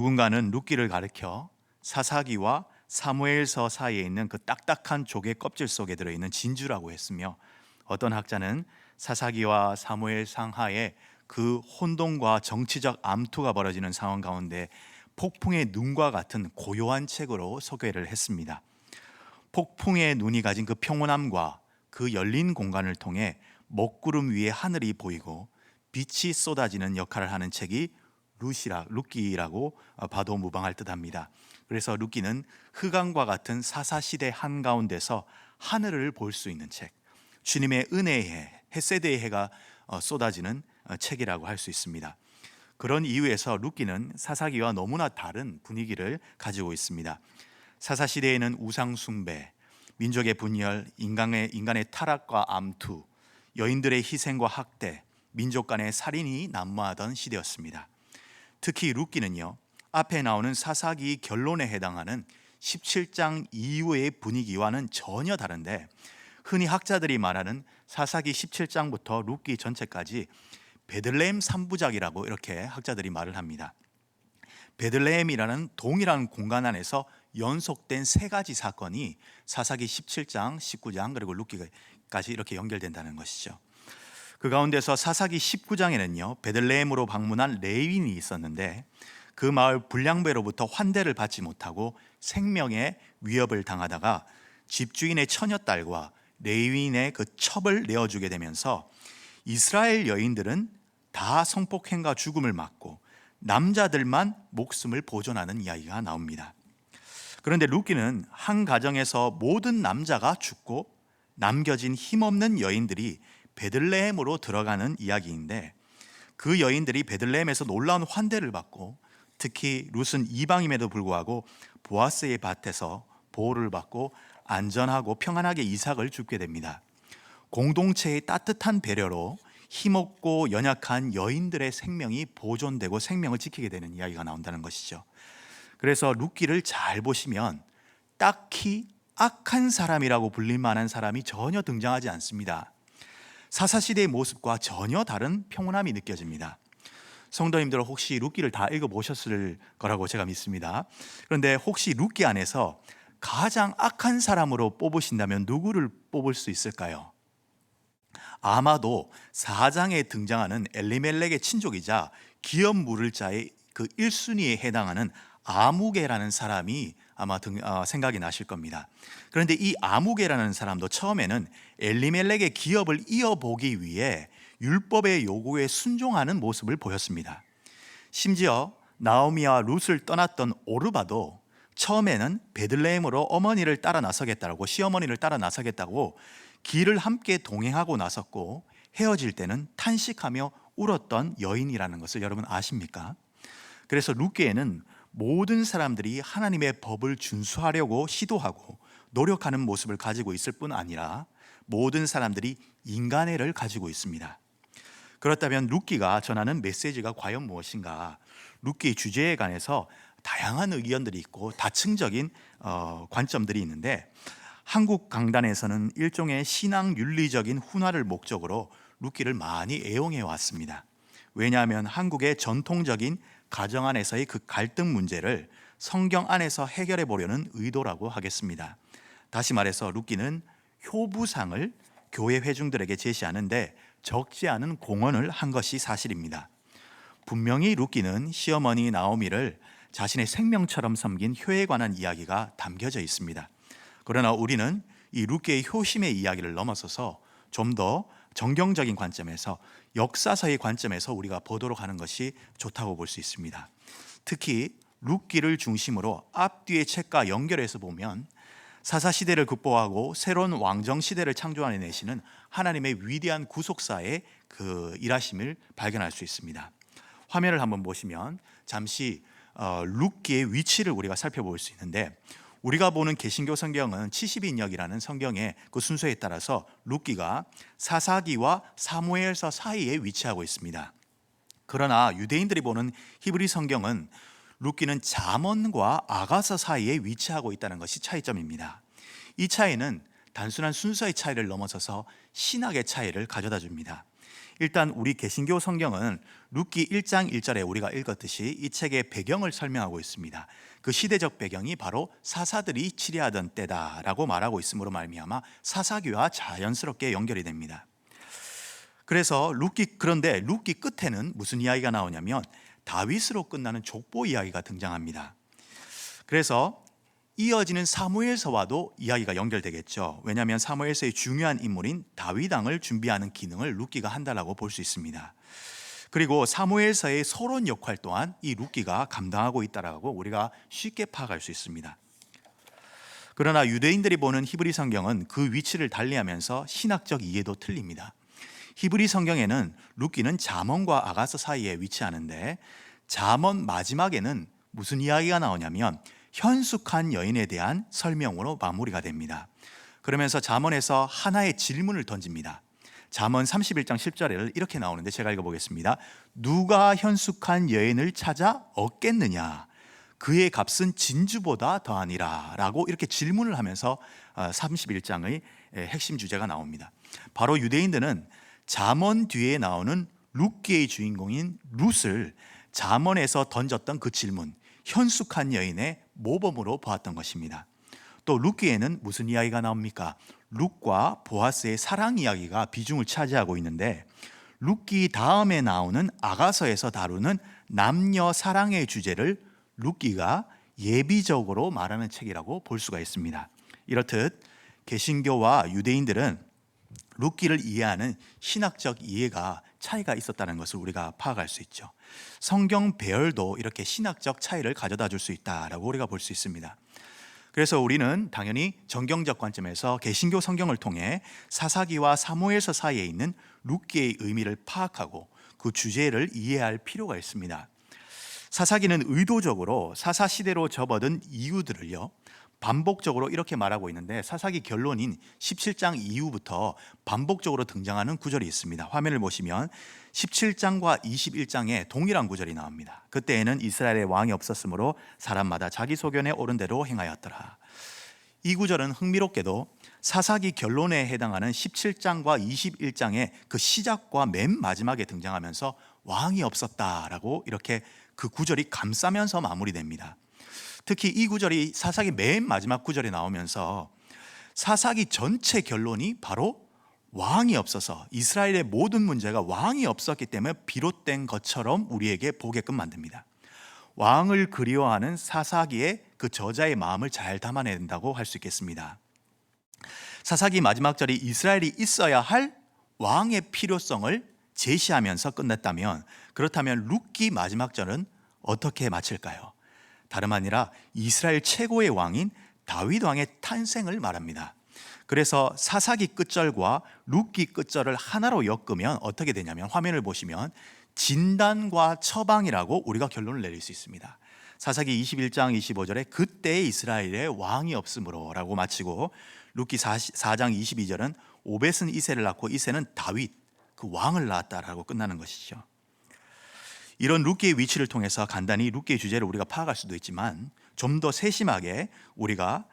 누군가는 룻기를 가리켜 사사기와 사무엘서 사이에 있는 그 딱딱한 조개 껍질 속에 들어있는 진주라고 했으며, 어떤 학자는 사사기와 사무엘 상하에 그 혼돈과 정치적 암투가 벌어지는 상황 가운데 폭풍의 눈과 같은 고요한 책으로 소개를 했습니다. 폭풍의 눈이 가진 그 평온함과 그 열린 공간을 통해 먹구름 위에 하늘이 보이고 빛이 쏟아지는 역할을 하는 책이 룻기라고 봐도 무방할 듯합니다. 그래서 룻기는 흑암과 같은 사사시대 한가운데서 하늘을 볼 수 있는 책, 주님의 은혜의 해, 헤세드의 해가 쏟아지는 책이라고 할 수 있습니다. 그런 이유에서 룻기는 사사기와 너무나 다른 분위기를 가지고 있습니다. 사사시대에는 우상숭배, 민족의 분열, 인간의 타락과 암투, 여인들의 희생과 학대, 민족 간의 살인이 난무하던 시대였습니다. 특히 룻기는요, 앞에 나오는 사사기 결론에 해당하는 17장 이후의 분위기와는 전혀 다른데, 흔히 학자들이 말하는 사사기 17장부터 룻기 전체까지 베들레헴 3부작이라고 이렇게 학자들이 말을 합니다. 베들레헴이라는 동일한 공간 안에서 연속된 세 가지 사건이 사사기 17장, 19장 그리고 룻기까지 이렇게 연결된다는 것이죠. 그 가운데서 사사기 19장에는요, 베들레헴으로 방문한 레위인이 있었는데 그 마을 불량배로부터 환대를 받지 못하고 생명의 위협을 당하다가 집주인의 처녀딸과 레위인의 그 첩을 내어주게 되면서 이스라엘 여인들은 다 성폭행과 죽음을 맞고 남자들만 목숨을 보존하는 이야기가 나옵니다. 그런데 룻기는 한 가정에서 모든 남자가 죽고 남겨진 힘없는 여인들이 베들레헴으로 들어가는 이야기인데, 그 여인들이 베들레헴에서 놀라운 환대를 받고 특히 룻은 이방임에도 불구하고 보아스의 밭에서 보호를 받고 안전하고 평안하게 이삭을 줍게 됩니다. 공동체의 따뜻한 배려로 힘없고 연약한 여인들의 생명이 보존되고 생명을 지키게 되는 이야기가 나온다는 것이죠. 그래서 룻기를 잘 보시면 딱히 악한 사람이라고 불릴 만한 사람이 전혀 등장하지 않습니다. 사사시대의 모습과 전혀 다른 평온함이 느껴집니다. 성도님들 혹시 룻기를 다 읽어보셨을 거라고 제가 믿습니다. 그런데 혹시 룻기 안에서 가장 악한 사람으로 뽑으신다면 누구를 뽑을 수 있을까요? 아마도 4장에 등장하는 엘리멜렉의 친족이자 기업 물을 자의 그 1순위에 해당하는 아무개라는 사람이 아마 생각이 나실 겁니다. 그런데 이 아무개라는 사람도 처음에는 엘리멜렉의 기업을 이어보기 위해 율법의 요구에 순종하는 모습을 보였습니다. 심지어 나오미와 룻을 떠났던 오르바도 처음에는 베들레헴으로 어머니를 따라 나서겠다고, 시어머니를 따라 나서겠다고 길을 함께 동행하고 나섰고, 헤어질 때는 탄식하며 울었던 여인이라는 것을 여러분 아십니까? 그래서 룻기에는 모든 사람들이 하나님의 법을 준수하려고 시도하고 노력하는 모습을 가지고 있을 뿐 아니라 모든 사람들이 인간애를 가지고 있습니다. 그렇다면 룻기가 전하는 메시지가 과연 무엇인가? 룻기의 주제에 관해서 다양한 의견들이 있고 다층적인 관점들이 있는데, 한국 강단에서는 일종의 신앙 윤리적인 훈화를 목적으로 룻기를 많이 애용해 왔습니다. 왜냐하면 한국의 전통적인 가정 안에서의 그 갈등 문제를 성경 안에서 해결해 보려는 의도라고 하겠습니다. 다시 말해서 룻기는 효부상을 교회 회중들에게 제시하는데 적지 않은 공헌을 한 것이 사실입니다. 분명히 룻기는 시어머니 나오미를 자신의 생명처럼 섬긴 효에 관한 이야기가 담겨져 있습니다. 그러나 우리는 이 룻기의 효심의 이야기를 넘어서서 좀 더 정경적인 관점에서, 역사서의 관점에서 우리가 보도록 하는 것이 좋다고 볼 수 있습니다. 특히 룻기를 중심으로 앞뒤의 책과 연결해서 보면 사사시대를 극복하고 새로운 왕정시대를 창조해내시는 하나님의 위대한 구속사의 그 일하심을 발견할 수 있습니다. 화면을 한번 보시면 잠시 룻기의 위치를 우리가 살펴볼 수 있는데, 우리가 보는 개신교 성경은 70인역이라는 성경의 그 순서에 따라서 룻기가 사사기와 사무엘서 사이에 위치하고 있습니다. 그러나 유대인들이 보는 히브리 성경은 룻기는 잠언과 아가서 사이에 위치하고 있다는 것이 차이점입니다. 이 차이는 단순한 순서의 차이를 넘어서서 신학의 차이를 가져다 줍니다. 일단 우리 개신교 성경은 룻기 1장 1절에 우리가 읽었듯이 이 책의 배경을 설명하고 있습니다. 그 시대적 배경이 바로 사사들이 치리하던 때다라고 말하고 있으므로 말미암아 사사기와 자연스럽게 연결이 됩니다. 그래서 그런데 룻기 끝에는 무슨 이야기가 나오냐면 다윗으로 끝나는 족보 이야기가 등장합니다. 그래서 이어지는 사무엘서와도 이야기가 연결되겠죠. 왜냐하면 사무엘서의 중요한 인물인 다윗 왕을 준비하는 기능을 룻기가 한다라고 볼 수 있습니다. 그리고 사무엘서의 서론 역할 또한 이 룻기가 감당하고 있다라고 우리가 쉽게 파악할 수 있습니다. 그러나 유대인들이 보는 히브리 성경은 그 위치를 달리하면서 신학적 이해도 틀립니다. 히브리 성경에는 룻기는 잠언과 아가서 사이에 위치하는데 잠언 마지막에는 무슨 이야기가 나오냐면 현숙한 여인에 대한 설명으로 마무리가 됩니다. 그러면서 잠언에서 하나의 질문을 던집니다. 잠언 31장 10절에 이렇게 나오는데 제가 읽어보겠습니다. 누가 현숙한 여인을 찾아 얻겠느냐? 그의 값은 진주보다 더하니라 라고 이렇게 질문을 하면서 31장의 핵심 주제가 나옵니다. 바로 유대인들은 잠언 뒤에 나오는 룻기의 주인공인 룻을 잠언에서 던졌던 그 질문, 현숙한 여인의 모범으로 보았던 것입니다. 또 룻기에는 무슨 이야기가 나옵니까? 룻과 보아스의 사랑 이야기가 비중을 차지하고 있는데 룻기 다음에 나오는 아가서에서 다루는 남녀 사랑의 주제를 룻기가 예비적으로 말하는 책이라고 볼 수가 있습니다. 이렇듯 개신교와 유대인들은 룻기를 이해하는 신학적 이해가 차이가 있었다는 것을 우리가 파악할 수 있죠. 성경 배열도 이렇게 신학적 차이를 가져다 줄 수 있다라고 우리가 볼 수 있습니다. 그래서 우리는 당연히 정경적 관점에서 개신교 성경을 통해 사사기와 사무엘서 사이에 있는 룻기의 의미를 파악하고 그 주제를 이해할 필요가 있습니다. 사사기는 의도적으로 사사 시대로 접어든 이유들을요 반복적으로 이렇게 말하고 있는데 사사기 결론인 17장 이후부터 반복적으로 등장하는 구절이 있습니다. 화면을 보시면 17장과 21장에 동일한 구절이 나옵니다. 그때에는 이스라엘에 왕이 없었으므로 사람마다 자기 소견에 옳은 대로 행하였더라. 이 구절은 흥미롭게도 사사기 결론에 해당하는 17장과 21장의 그 시작과 맨 마지막에 등장하면서 왕이 없었다라고 이렇게 그 구절이 감싸면서 마무리됩니다. 특히 이 구절이 사사기 맨 마지막 구절에 나오면서 사사기 전체 결론이 바로 왕이 없어서 이스라엘의 모든 문제가 왕이 없었기 때문에 비롯된 것처럼 우리에게 보게끔 만듭니다. 왕을 그리워하는 사사기의 그 저자의 마음을 잘 담아내야 된다고 할 수 있겠습니다. 사사기 마지막 절이 이스라엘이 있어야 할 왕의 필요성을 제시하면서 끝냈다면, 그렇다면 룻기 마지막 절은 어떻게 마칠까요? 다름 아니라 이스라엘 최고의 왕인 다윗 왕의 탄생을 말합니다. 그래서 사사기 끝절과 룻기 끝절을 하나로 엮으면 어떻게 되냐면, 화면을 보시면 진단과 처방이라고 우리가 결론을 내릴 수 있습니다. 사사기 21장 25절에 그때 이스라엘에 왕이 없으므로 라고 마치고, 룻기 4장 22절은 오벳은 이새를 낳고 이새는 다윗 그 왕을 낳았다라고 끝나는 것이죠. 이런 룻기의 위치를 통해서 간단히 룻기의 주제를 우리가 파악할 수도 있지만, 좀 더 세심하게 우리가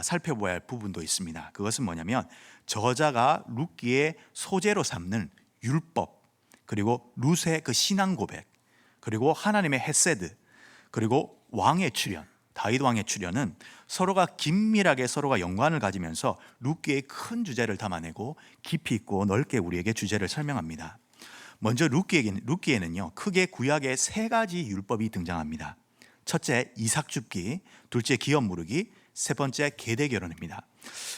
살펴봐야 할 부분도 있습니다. 그것은 뭐냐면, 저자가 룻기의 소재로 삼는 율법, 그리고 룻의 그 신앙 고백, 그리고 하나님의 헤세드, 그리고 왕의 출현, 다윗 왕의 출현은 서로가 긴밀하게 서로가 연관을 가지면서 룻기의 큰 주제를 담아내고 깊이 있고 넓게 우리에게 주제를 설명합니다. 먼저 룻기에는요 크게 구약의 세 가지 율법이 등장합니다. 첫째, 이삭 줍기, 둘째, 기업 무르기, 세 번째, 계대 결혼입니다.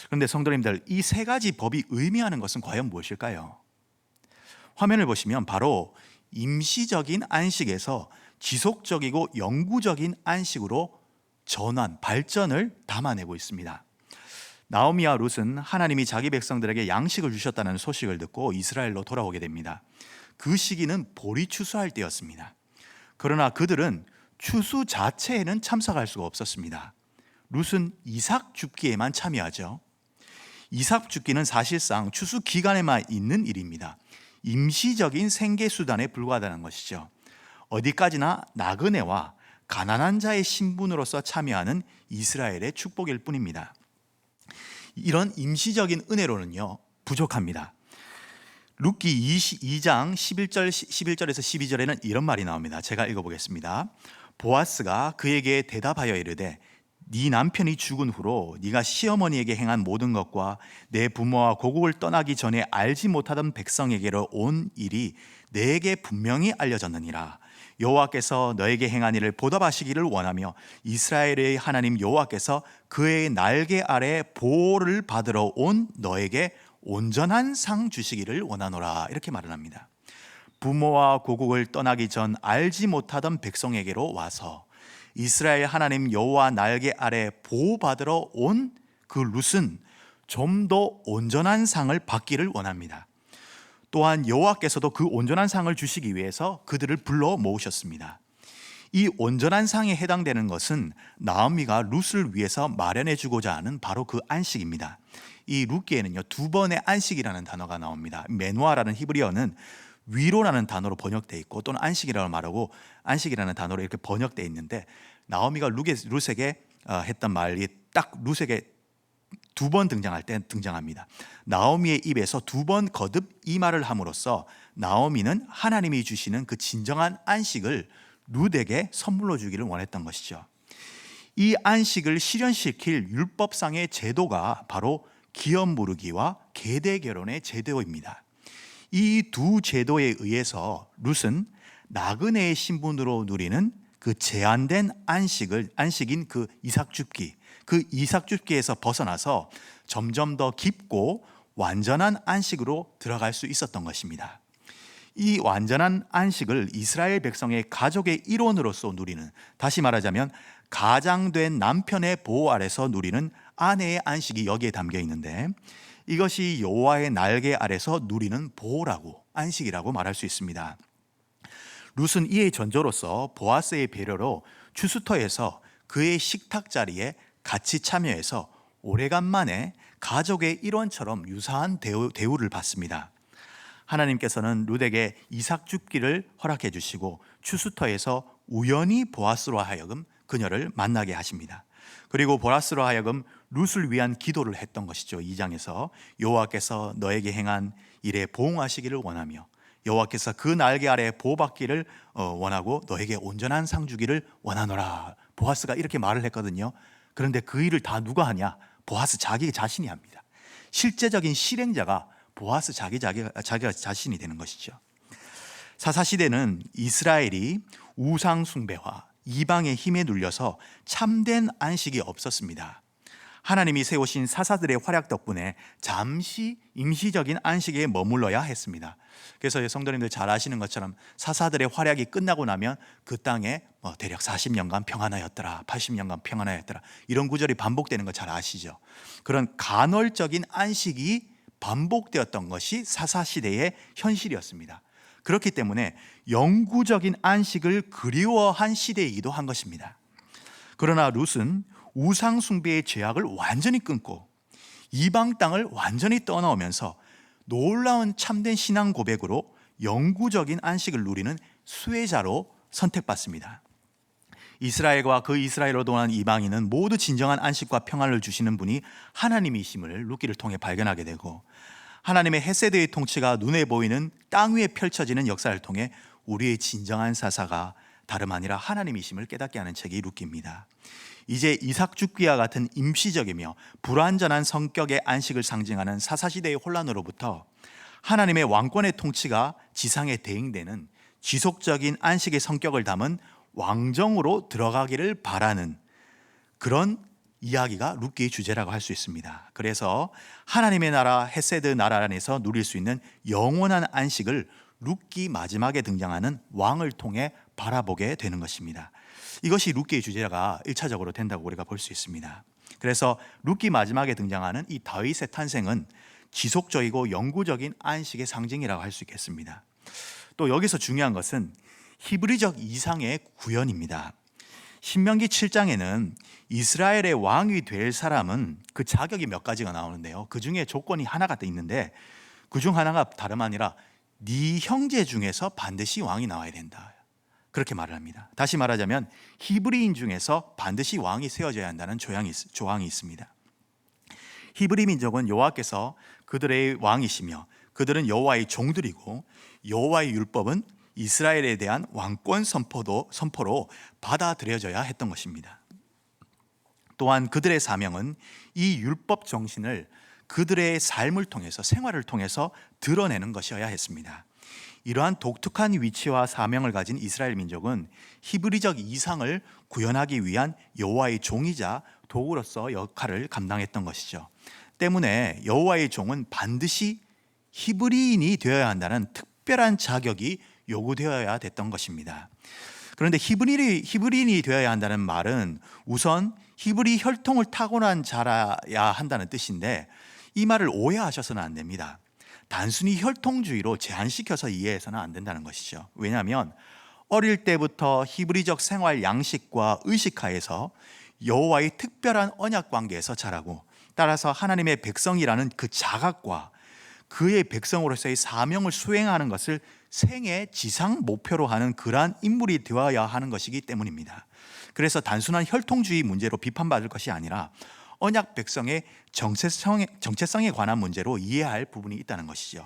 그런데 성도님들, 이 세 가지 법이 의미하는 것은 과연 무엇일까요? 화면을 보시면 바로 임시적인 안식에서 지속적이고 영구적인 안식으로 전환, 발전을 담아내고 있습니다. 나오미와 룻은 하나님이 자기 백성들에게 양식을 주셨다는 소식을 듣고 이스라엘로 돌아오게 됩니다. 그 시기는 보리 추수할 때였습니다. 그러나 그들은 추수 자체에는 참석할 수가 없었습니다. 룻은 이삭 줍기에만 참여하죠. 이삭 줍기는 사실상 추수 기간에만 있는 일입니다. 임시적인 생계 수단에 불과하다는 것이죠. 어디까지나 나그네와 가난한 자의 신분으로서 참여하는 이스라엘의 축복일 뿐입니다. 이런 임시적인 은혜로는요 부족합니다. 룻기 22장 11절에서 12절에는 이런 말이 나옵니다. 제가 읽어보겠습니다. 보아스가 그에게 대답하여 이르되 네 남편이 죽은 후로 네가 시어머니에게 행한 모든 것과 내 부모와 고국을 떠나기 전에 알지 못하던 백성에게로 온 일이 내게 분명히 알려졌느니라. 여호와께서 너에게 행한 일을 보답하시기를 원하며 이스라엘의 하나님 여호와께서 그의 날개 아래 보호를 받으러 온 너에게 온전한 상 주시기를 원하노라. 이렇게 말을 합니다. 부모와 고국을 떠나기 전 알지 못하던 백성에게로 와서 이스라엘 하나님 여호와 날개 아래 보호받으러 온 그 룻은 좀 더 온전한 상을 받기를 원합니다. 또한 여호와께서도 그 온전한 상을 주시기 위해서 그들을 불러 모으셨습니다. 이 온전한 상에 해당되는 것은 나오미가 룻을 위해서 마련해 주고자 하는 바로 그 안식입니다. 이 룻기에는요, 두 번의 안식이라는 단어가 나옵니다. 메누아라는 히브리어는 위로라는 단어로 번역되어 있고 또는 안식이라고 말하고 안식이라는 단어로 이렇게 번역되어 있는데, 나오미가 룻에게 했던 말이 딱 룻에게 두 번 등장할 때 등장합니다. 나오미의 입에서 두 번 거듭 이 말을 함으로써 나오미는 하나님이 주시는 그 진정한 안식을 룻에게 선물로 주기를 원했던 것이죠. 이 안식을 실현시킬 율법상의 제도가 바로 기업 무르기와 계대 결혼의 제도입니다. 이 두 제도에 의해서 룻은 나그네의 신분으로 누리는 그 제한된 안식인 그 이삭줍기, 그 이삭줍기에서 벗어나서 점점 더 깊고 완전한 안식으로 들어갈 수 있었던 것입니다. 이 완전한 안식을 이스라엘 백성의 가족의 일원으로서 누리는, 다시 말하자면 가장된 남편의 보호 아래서 누리는 아내의 안식이 여기에 담겨 있는데, 이것이 여호와의 날개 아래서 누리는 보호라고, 안식이라고 말할 수 있습니다. 룻은 이의 전조로서 보아스의 배려로 추수터에서 그의 식탁 자리에 같이 참여해서 오래간만에 가족의 일원처럼 유사한 대우를 받습니다. 하나님께서는 룻에게 이삭 줍기를 허락해 주시고 추수터에서 우연히 보아스로 하여금 그녀를 만나게 하십니다. 그리고 보아스로 하여금 룻을 위한 기도를 했던 것이죠. 2장에서 여호와께서 너에게 행한 일에 보응하시기를 원하며 여호와께서 그 날개 아래 보호받기를 원하고 너에게 온전한 상 주기를 원하노라. 보아스가 이렇게 말을 했거든요. 그런데 그 일을 다 누가 하냐? 보아스 자기 자신이 합니다. 실제적인 실행자가 보아스 자기가 자신이 되는 것이죠. 사사시대는 이스라엘이 우상 숭배와 이방의 힘에 눌려서 참된 안식이 없었습니다. 하나님이 세우신 사사들의 활약 덕분에 잠시 임시적인 안식에 머물러야 했습니다. 그래서 성도님들 잘 아시는 것처럼 사사들의 활약이 끝나고 나면 그 땅에 대략 40년간 평안하였더라, 80년간 평안하였더라, 이런 구절이 반복되는 거 잘 아시죠? 그런 간헐적인 안식이 반복되었던 것이 사사시대의 현실이었습니다. 그렇기 때문에 영구적인 안식을 그리워한 시대이기도 한 것입니다. 그러나 룻은 우상 숭배의 죄악을 완전히 끊고 이방 땅을 완전히 떠나오면서 놀라운 참된 신앙 고백으로 영구적인 안식을 누리는 수혜자로 선택받습니다. 이스라엘과 그 이스라엘로 동한 이방인은 모두 진정한 안식과 평안을 주시는 분이 하나님이심을 룻기를 통해 발견하게 되고, 하나님의 헤세드의 통치가 눈에 보이는 땅 위에 펼쳐지는 역사를 통해 우리의 진정한 사사가 다름 아니라 하나님이심을 깨닫게 하는 책이 룻기입니다. 이제 이삭 죽기와 같은 임시적이며 불완전한 성격의 안식을 상징하는 사사시대의 혼란으로부터 하나님의 왕권의 통치가 지상에 대행되는 지속적인 안식의 성격을 담은 왕정으로 들어가기를 바라는 그런 이야기가 룻기의 주제라고 할 수 있습니다. 그래서 하나님의 나라 헤세드 나라 안에서 누릴 수 있는 영원한 안식을 룻기 마지막에 등장하는 왕을 통해 바라보게 되는 것입니다. 이것이 룻기의 주제가 1차적으로 된다고 우리가 볼 수 있습니다. 그래서 룻기 마지막에 등장하는 이 다윗의 탄생은 지속적이고 영구적인 안식의 상징이라고 할 수 있겠습니다. 또 여기서 중요한 것은 히브리적 이상의 구현입니다. 신명기 7장에는 이스라엘의 왕이 될 사람은 그 자격이 몇 가지가 나오는데요. 그 중에 조건이 하나가 있는데, 그 중 하나가 다름 아니라 네 형제 중에서 반드시 왕이 나와야 된다, 그렇게 말을 합니다. 다시 말하자면 히브리인 중에서 반드시 왕이 세워져야 한다는 조항이 있습니다. 히브리 민족은 여호와께서 그들의 왕이시며 그들은 여호와의 종들이고 여호와의 율법은 이스라엘에 대한 왕권 선포로 받아들여져야 했던 것입니다. 또한 그들의 사명은 이 율법 정신을 그들의 삶을 통해서, 생활을 통해서 드러내는 것이어야 했습니다. 이러한 독특한 위치와 사명을 가진 이스라엘 민족은 히브리적 이상을 구현하기 위한 여호와의 종이자 도구로서 역할을 감당했던 것이죠. 때문에 여호와의 종은 반드시 히브리인이 되어야 한다는 특별한 자격이 요구되어야 됐던 것입니다. 그런데 히브리인이 되어야 한다는 말은 우선 히브리 혈통을 타고난 자라야 한다는 뜻인데, 이 말을 오해하셔서는 안 됩니다. 단순히 혈통주의로 제한시켜서 이해해서는 안 된다는 것이죠. 왜냐하면 어릴 때부터 히브리적 생활 양식과 의식하에서 여호와의 특별한 언약 관계에서 자라고, 따라서 하나님의 백성이라는 그 자각과 그의 백성으로서의 사명을 수행하는 것을 생애 지상 목표로 하는 그러한 인물이 되어야 하는 것이기 때문입니다. 그래서 단순한 혈통주의 문제로 비판받을 것이 아니라 언약 백성의 정체성에 관한 문제로 이해할 부분이 있다는 것이죠.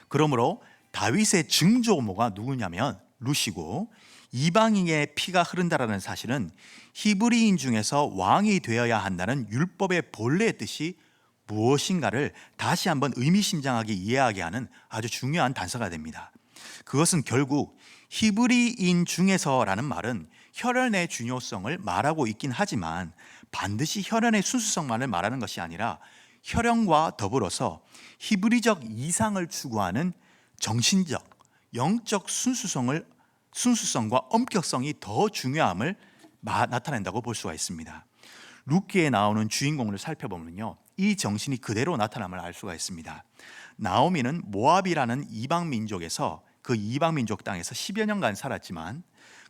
그러므로 다윗의 증조모가 누구냐면 룻이고, 이방인의 피가 흐른다라는 사실은 히브리인 중에서 왕이 되어야 한다는 율법의 본래의 뜻이 무엇인가를 다시 한번 의미심장하게 이해하게 하는 아주 중요한 단서가 됩니다. 그것은 결국 히브리인 중에서라는 말은 혈연의 중요성을 말하고 있긴 하지만 반드시 혈연의 순수성만을 말하는 것이 아니라 혈연과 더불어서 히브리적 이상을 추구하는 정신적, 영적 순수성과 엄격성이 더 중요함을 나타낸다고 볼 수가 있습니다. 룻기에 나오는 주인공을 살펴보면요, 이 정신이 그대로 나타남을 알 수가 있습니다. 나오미는 모압이라는 이방 민족에서, 그 이방 민족 땅에서 10여 년간 살았지만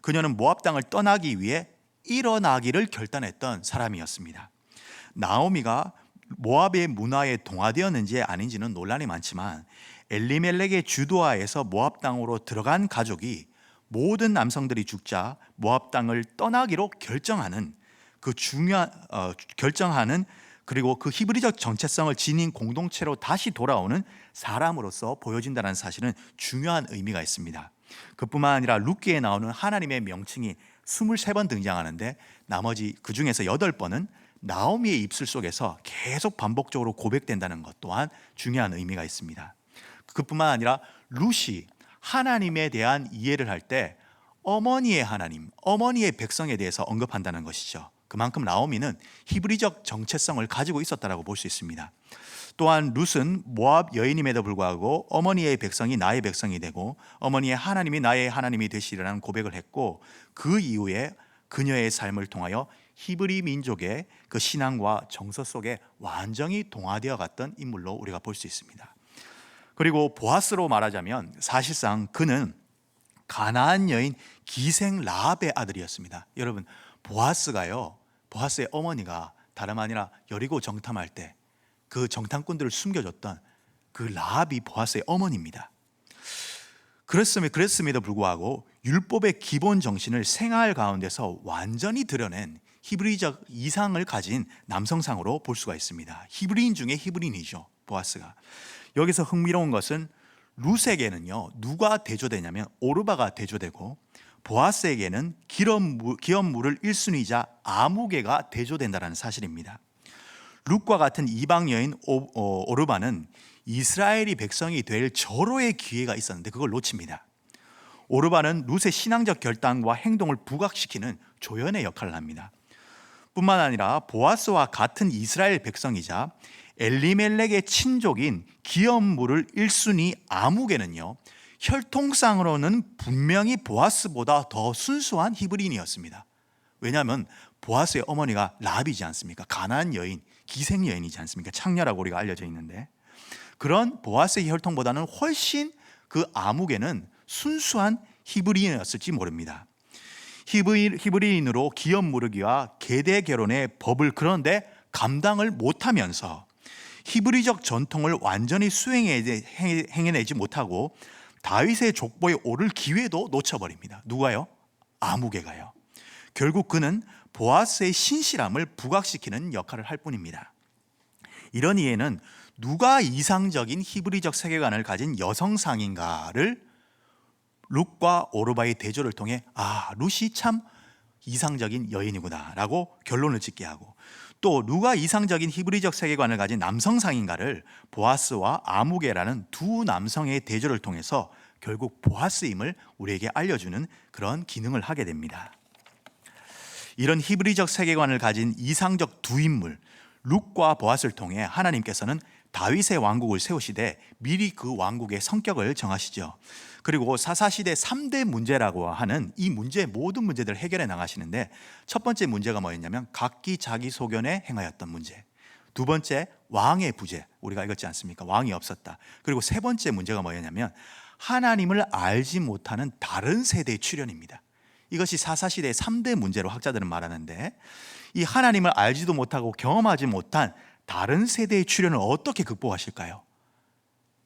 그녀는 모압 땅을 떠나기 위해 일어나기를 결단했던 사람이었습니다. 나오미가 모압의 문화에 동화되었는지 아닌지는 논란이 많지만 엘리멜렉의 주도하에서 모압 땅으로 들어간 가족이 모든 남성들이 죽자 모압 땅을 떠나기로 결정하는 그리고 그 히브리적 정체성을 지닌 공동체로 다시 돌아오는 사람으로서 보여진다는 사실은 중요한 의미가 있습니다. 그뿐만 아니라 룻기에 나오는 하나님의 명칭이 23번 등장하는데 나머지 그 중에서 8번은 나오미의 입술 속에서 계속 반복적으로 고백된다는 것 또한 중요한 의미가 있습니다. 그뿐만 아니라 룻이 하나님에 대한 이해를 할 때 어머니의 하나님, 어머니의 백성에 대해서 언급한다는 것이죠. 그만큼 나오미는 히브리적 정체성을 가지고 있었다고 볼 수 있습니다. 또한 룻은 모압 여인임에도 불구하고 어머니의 백성이 나의 백성이 되고 어머니의 하나님이 나의 하나님이 되시리라는 고백을 했고, 그 이후에 그녀의 삶을 통하여 히브리 민족의 그 신앙과 정서 속에 완전히 동화되어 갔던 인물로 우리가 볼 수 있습니다. 그리고 보아스로 말하자면 사실상 그는 가나안 여인 기생 라합의 아들이었습니다. 여러분, 보아스의 어머니가 다름 아니라 여리고 정탐할 때 그 정탐꾼들을 숨겨줬던 그 라합이 보아스의 어머니입니다. 그랬음에도 불구하고 율법의 기본 정신을 생활 가운데서 완전히 드러낸 히브리적 이상을 가진 남성상으로 볼 수가 있습니다. 히브리인 중에 히브리인이죠, 보아스가. 여기서 흥미로운 것은 룻에게는요, 누가 대조되냐면 오르바가 대조되고, 보아스에게는 기업물을 1순위자 아무개가 대조된다는 사실입니다. 룻과 같은 이방 여인 오르바는 이스라엘이 백성이 될 절호의 기회가 있었는데 그걸 놓칩니다. 오르바는 룻의 신앙적 결단과 행동을 부각시키는 조연의 역할을 합니다. 뿐만 아니라 보아스와 같은 이스라엘 백성이자 엘리멜렉의 친족인 기업물을 1순위 아무개는요, 혈통상으로는 분명히 보아스보다 더 순수한 히브리인이었습니다. 왜냐하면 보아스의 어머니가 라합이지 않습니까? 가나안 여인, 기생 여인이지 않습니까? 창녀라고 우리가 알려져 있는데, 그런 보아스의 혈통보다는 훨씬 그 아무개는 순수한 히브리인이었을지 모릅니다. 히브리인으로 기업 무르기와 계대 결혼의 법을 그런데 감당을 못하면서 히브리적 전통을 완전히 행해내지 못하고 다윗의 족보에 오를 기회도 놓쳐버립니다. 누가요? 아무개가요. 결국 그는 보아스의 신실함을 부각시키는 역할을 할 뿐입니다. 이런 이해는 누가 이상적인 히브리적 세계관을 가진 여성 상인가를 룻과 오르바의 대조를 통해 룻이 참 이상적인 여인이구나 라고 결론을 짓게 하고, 또 누가 이상적인 히브리적 세계관을 가진 남성 상인가를 보아스와 아무게라는 두 남성의 대조를 통해서 결국 보아스임을 우리에게 알려주는 그런 기능을 하게 됩니다. 이런 히브리적 세계관을 가진 이상적 두 인물 룻과 보아스를 통해 하나님께서는 다윗의 왕국을 세우시되 미리 그 왕국의 성격을 정하시죠. 그리고 사사시대 3대 문제라고 하는 이 모든 문제들을 해결해 나가시는데, 첫 번째 문제가 뭐였냐면 각기 자기 소견에 행하였던 문제, 두 번째 왕의 부재, 우리가 읽었지 않습니까? 왕이 없었다. 그리고 세 번째 문제가 뭐였냐면 하나님을 알지 못하는 다른 세대의 출현입니다. 이것이 사사시대의 3대 문제로 학자들은 말하는데, 이 하나님을 알지도 못하고 경험하지 못한 다른 세대의 출현을 어떻게 극복하실까요?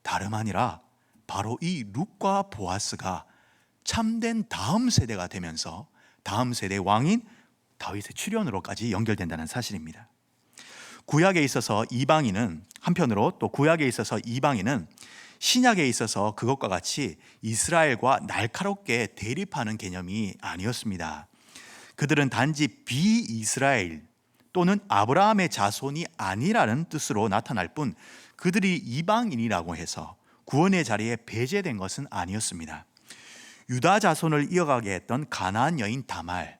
다름 아니라 바로 이 룻과 보아스가 참된 다음 세대가 되면서 다음 세대의 왕인 다윗의 출현으로까지 연결된다는 사실입니다. 구약에 있어서 이방인은 한편으로 또 구약에 있어서 이방인은 신약에 있어서 그것과 같이 이스라엘과 날카롭게 대립하는 개념이 아니었습니다. 그들은 단지 비이스라엘 또는 아브라함의 자손이 아니라는 뜻으로 나타날 뿐, 그들이 이방인이라고 해서 구원의 자리에 배제된 것은 아니었습니다. 유다 자손을 이어가게 했던 가나안 여인 다말,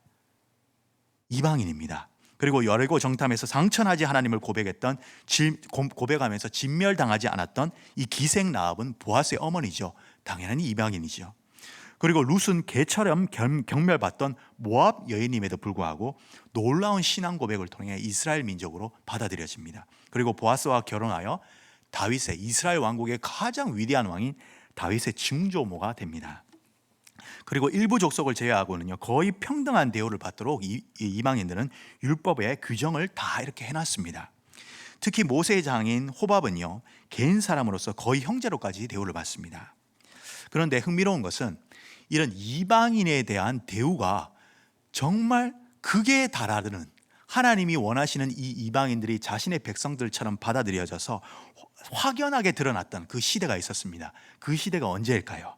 이방인입니다. 그리고 여리고 정탐에서 상천하지 하나님을 고백하면서 진멸당하지 않았던 이 기생 라합은 보아스의 어머니죠. 당연히 이방인이죠. 그리고 룻은 개처럼 경멸받던 모압 여인임에도 불구하고 놀라운 신앙 고백을 통해 이스라엘 민족으로 받아들여집니다. 그리고 보아스와 결혼하여 다윗의, 이스라엘 왕국의 가장 위대한 왕인 다윗의 증조모가 됩니다. 그리고 일부 족속을 제외하고는요, 거의 평등한 대우를 받도록 이방인들은 율법의 규정을 다 이렇게 해놨습니다. 특히 모세의 장인 호밥은요, 개인 사람으로서 거의 형제로까지 대우를 받습니다. 그런데 흥미로운 것은 이런 이방인에 대한 대우가 정말 극에 달하는, 하나님이 원하시는 이 이방인들이 자신의 백성들처럼 받아들여져서 확연하게 드러났던 그 시대가 있었습니다. 그 시대가 언제일까요?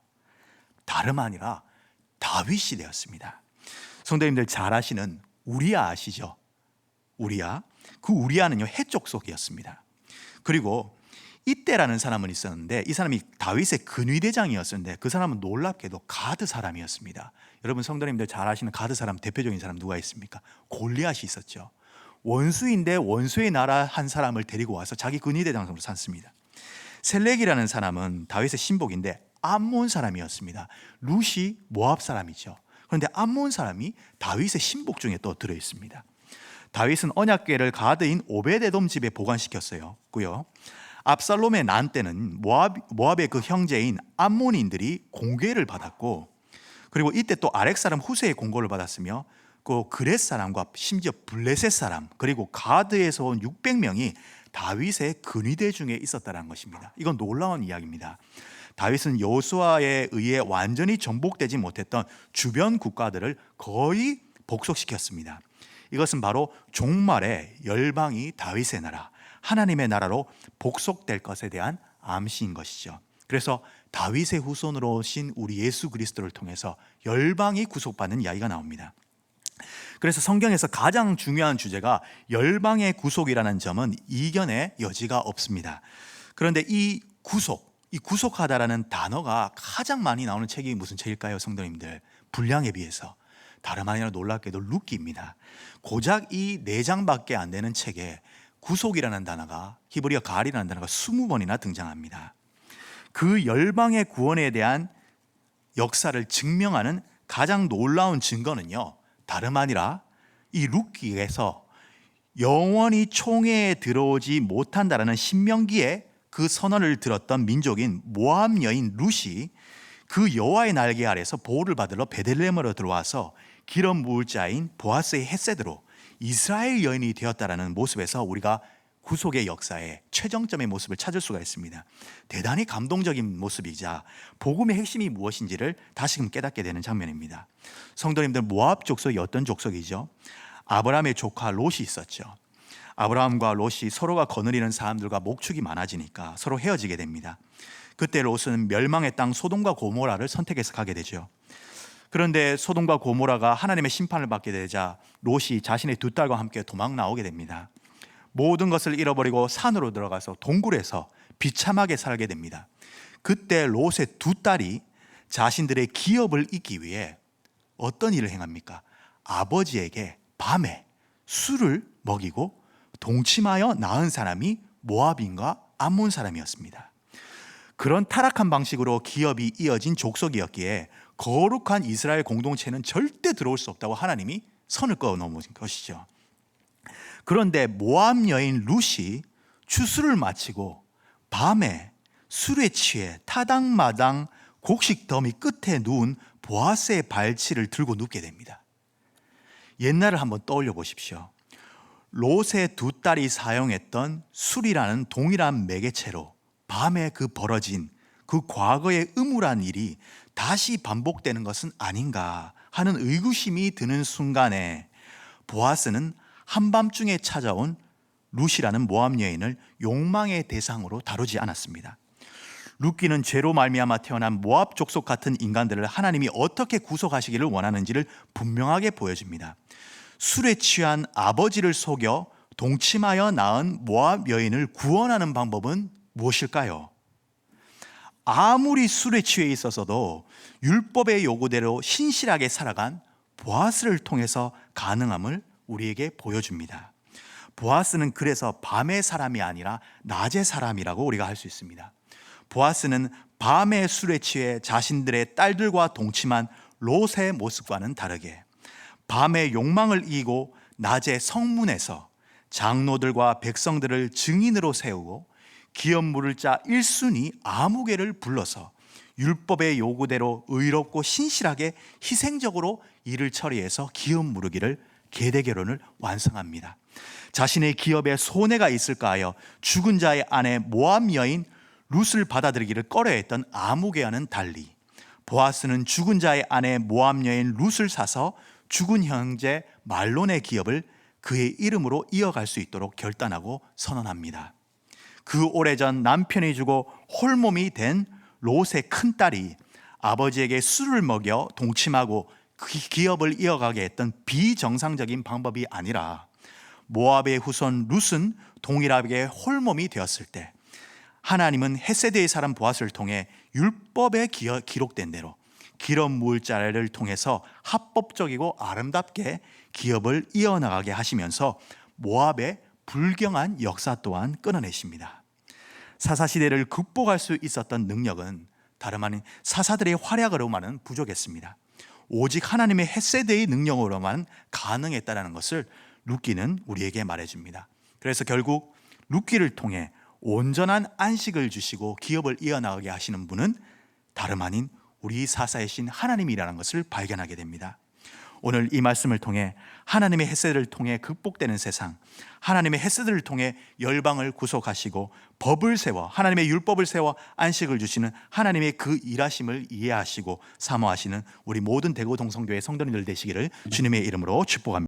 다름 아니라 다윗 시대였습니다. 성도님들 잘 아시는 우리야 아시죠? 우리야. 그 우리야는요, 헷족 속이었습니다. 그리고 이때라는 사람은 있었는데, 이 사람이 다윗의 근위대장이었는데 그 사람은 놀랍게도 가드 사람이었습니다. 여러분 성도님들 잘 아시는 가드 사람 대표적인 사람 누가 있습니까? 골리앗이 있었죠. 원수인데 원수의 나라 한 사람을 데리고 와서 자기 근위대장으로 삼습니다. 셀렉이라는 사람은 다윗의 신복인데 암몬 사람이었습니다. 룻이 모압 사람이죠. 그런데 암몬 사람이 다윗의 신복 중에 또 들어있습니다. 다윗은 언약궤를 가드인 오벳에돔 집에 보관시켰어요. 압살롬의 난 때는 모압의 그 형제인 암몬인들이 공궤를 받았고, 그리고 이때 또 아렉 사람 후세의 공고를 받았으며, 그 그렛 사람과 심지어 블레셋 사람, 그리고 가드에서 온 600명이 다윗의 근위대 중에 있었다는 것입니다. 이건 놀라운 이야기입니다. 다윗은 여호수아에 의해 완전히 정복되지 못했던 주변 국가들을 거의 복속시켰습니다. 이것은 바로 종말에 열방이 다윗의 나라, 하나님의 나라로 복속될 것에 대한 암시인 것이죠. 그래서 다윗의 후손으로 오신 우리 예수 그리스도를 통해서 열방이 구속받는 이야기가 나옵니다. 그래서 성경에서 가장 중요한 주제가 열방의 구속이라는 점은 이견의 여지가 없습니다. 그런데 이 구속하다라는 단어가 가장 많이 나오는 책이 무슨 책일까요, 성도님들? 분량에 비해서 다름 아니라 놀랍게도 룻기입니다. 고작 이 4장밖에 안 되는 책에 구속이라는 단어가, 히브리어 갈이라는 단어가 20번이나 등장합니다. 그 열방의 구원에 대한 역사를 증명하는 가장 놀라운 증거는요, 다름 아니라 이 룻기에서 영원히 총회에 들어오지 못한다라는 신명기에 그 선언을 들었던 민족인 모압 여인 룻이 그 여호와의 날개 아래서 보호를 받으러 베들레헴으로 들어와서 기름 부을 자인 보아스의 헷세드로 이스라엘 여인이 되었다라는 모습에서 우리가 구속의 역사의 최정점의 모습을 찾을 수가 있습니다. 대단히 감동적인 모습이자 복음의 핵심이 무엇인지를 다시금 깨닫게 되는 장면입니다. 성도님들, 모압 족속이 어떤 족속이죠? 아브라함의 조카 롯이 있었죠. 아브라함과 롯이 서로가 거느리는 사람들과 목축이 많아지니까 서로 헤어지게 됩니다. 그때 롯은 멸망의 땅 소돔과 고모라를 선택해서 가게 되죠. 그런데 소돔과 고모라가 하나님의 심판을 받게 되자 롯이 자신의 두 딸과 함께 도망 나오게 됩니다. 모든 것을 잃어버리고 산으로 들어가서 동굴에서 비참하게 살게 됩니다. 그때 롯의 두 딸이 자신들의 기업을 잇기 위해 어떤 일을 행합니까? 아버지에게 밤에 술을 먹이고 동침하여 낳은 사람이 모압인과 암몬 사람이었습니다. 그런 타락한 방식으로 기업이 이어진 족속이었기에 거룩한 이스라엘 공동체는 절대 들어올 수 없다고 하나님이 선을 그어 놓은 것이죠. 그런데 모압 여인 룻이 추수를 마치고 밤에 술에 취해 타당마당 곡식 더미 끝에 누운 보아스의 발치를 들고 눕게 됩니다. 옛날을 한번 떠올려 보십시오. 롯의 두 딸이 사용했던 술이라는 동일한 매개체로 밤에 그 벌어진 그 과거의 음울한 일이 다시 반복되는 것은 아닌가 하는 의구심이 드는 순간에 보아스는 한밤중에 찾아온 룻이라는 모압 여인을 욕망의 대상으로 다루지 않았습니다. 룻기는 죄로 말미암아 태어난 모압 족속 같은 인간들을 하나님이 어떻게 구속하시기를 원하는지를 분명하게 보여줍니다. 술에 취한 아버지를 속여 동침하여 낳은 모압 여인을 구원하는 방법은 무엇일까요? 아무리 술에 취해 있어서도 율법의 요구대로 신실하게 살아간 보아스를 통해서 가능함을 우리에게 보여줍니다. 보아스는 그래서 밤의 사람이 아니라 낮의 사람이라고 우리가 할 수 있습니다. 보아스는 밤에 술에 취해 자신들의 딸들과 동침한 롯의 모습과는 다르게 밤에 욕망을 이기고 낮에 성문에서 장로들과 백성들을 증인으로 세우고 기업 물을 자 1순위 아무개를 불러서 율법의 요구대로 의롭고 신실하게 희생적으로 일을 처리해서 기업 무르기를 계대결혼을 완성합니다. 자신의 기업에 손해가 있을까 하여 죽은 자의 아내 모압 여인 룻을 받아들이기를 꺼려했던 아무개와는 달리 보아스는 죽은 자의 아내 모압 여인 룻을 사서 죽은 형제 말론의 기업을 그의 이름으로 이어갈 수 있도록 결단하고 선언합니다. 그 오래전 남편이 죽어 홀몸이 된 롯의 큰딸이 아버지에게 술을 먹여 동침하고 그 기업을 이어가게 했던 비정상적인 방법이 아니라 모압의 후손 룻은 동일하게 홀몸이 되었을 때 하나님은 헷세대의 사람 보아스를 통해 율법에 기록된 대로 기업 물자를 통해서 합법적이고 아름답게 기업을 이어나가게 하시면서 모압의 불경한 역사 또한 끊어내십니다. 사사시대를 극복할 수 있었던 능력은 다름 아닌 사사들의 활약으로만은 부족했습니다. 오직 하나님의 헷세대의 능력으로만 가능했다는 것을 룻기는 우리에게 말해줍니다. 그래서 결국 룻기를 통해 온전한 안식을 주시고 기업을 이어나가게 하시는 분은 다름 아닌 우리 사사의 신 하나님이라는 것을 발견하게 됩니다. 오늘 이 말씀을 통해 하나님의 헷세대를 통해 극복되는 세상, 하나님의 헷세대를 통해 열방을 구속하시고 법을 세워 하나님의 율법을 세워 안식을 주시는 하나님의 그 일하심을 이해하시고 사모하시는 우리 모든 대구 동성교회 성도님들 되시기를 주님의 이름으로 축복합니다.